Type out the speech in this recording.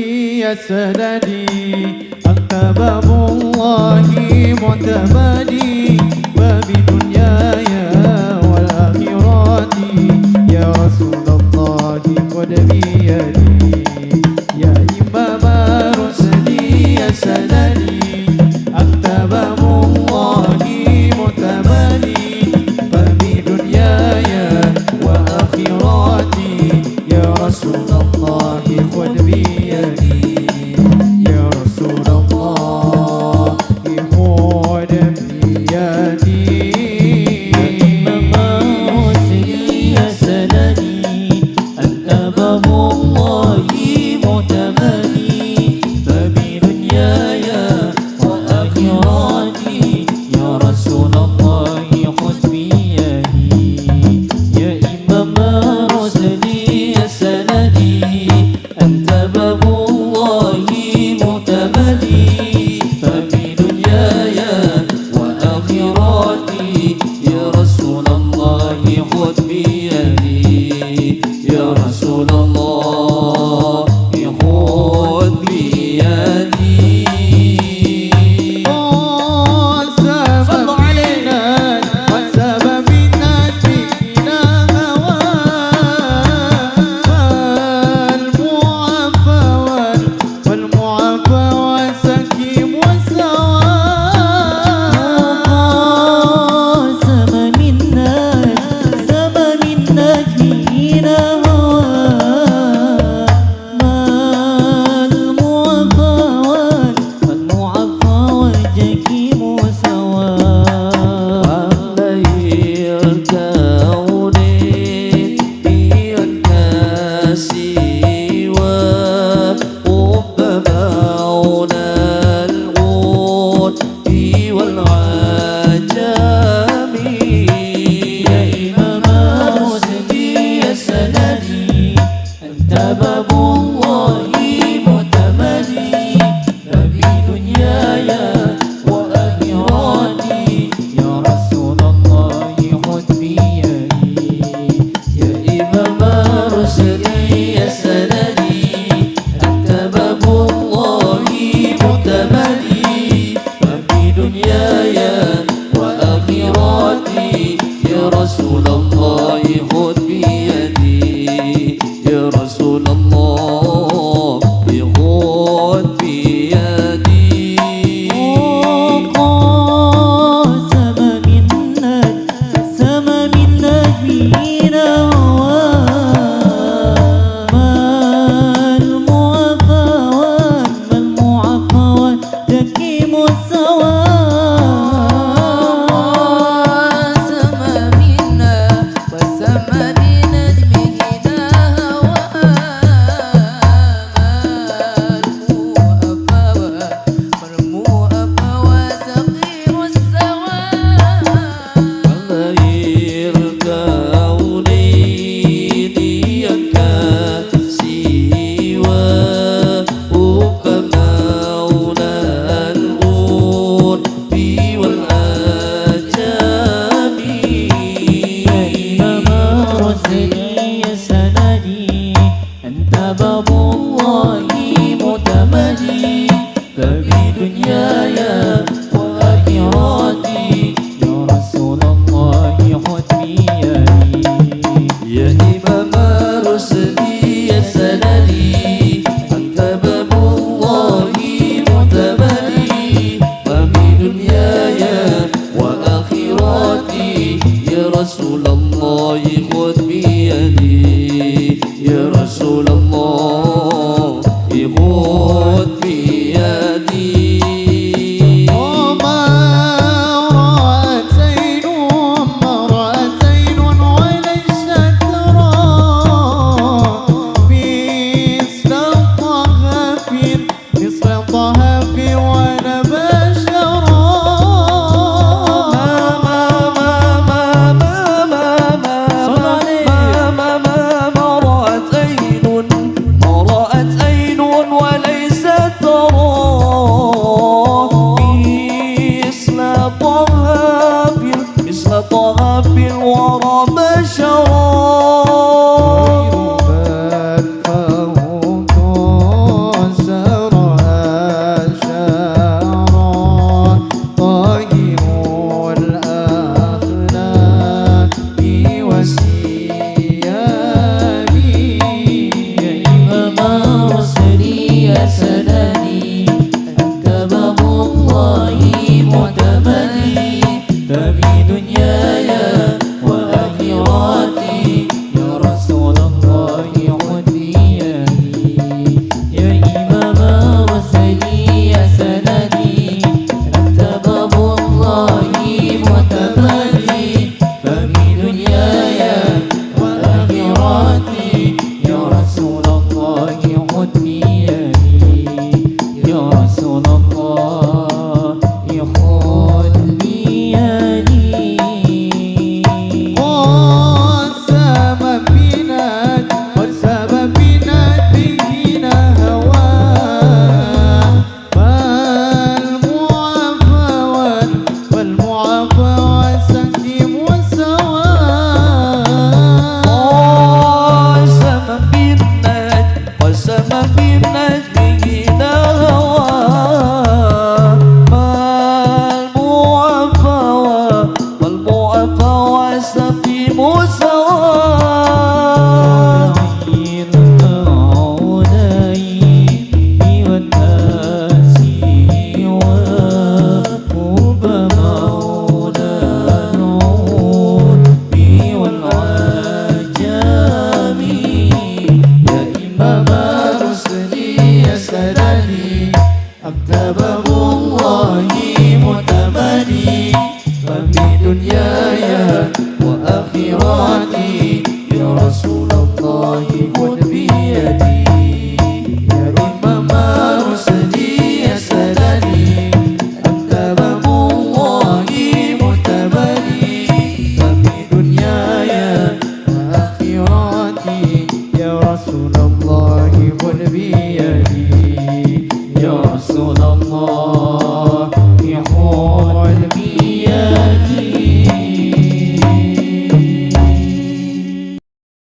يا سندي أنت باب الله معتمدي باب دنياي والآخرة يا رسول الله خذ بيدي يا إمام رشدي يا سندي أنت باب الله معتمدي باب دنياي وآخرتي يا رسول الله خذ بيدي يا رسول الله خذ بيدي يا سندي أنت باب الله معتمدي فبدنياي وآخرتي يا رسول الله خذ بيدي يا إمام رشدي يا سندي أنت باب الله معتمدي فبدنياي وآخرتي يا رسول الله خذ بيدي يا رسول الله خذ بيدي صلوا علينا والسبب نجينا والمعافى والمعافى سندي أنت باب الله معتمدي ففي دنياي وآخرتي يا رسول الله خذ بيدي يا إمام رسلي يا سندي أنت باب الله معتمدي ففي دنياي وآخرتي يا رسول الله خذ بيدي يا رسول الله خذ بيدي قسم بنا وارسم بنا دينا هواه والمعافى والسلم والسواه قسم بالنجم هواه والمعافى والسقيم سواه والناس وربما والعجام يا إمام رسلي يا سندي أنت باب الله معتمدي ففي دنياي وآخرتي يا رسول الله خذ بيدي يا إمام رسلي يا سندي أنت باب الله معتمدي ففي دنياي وآخرتي يا رسول الله خذ بيدي يا رسول الله خذ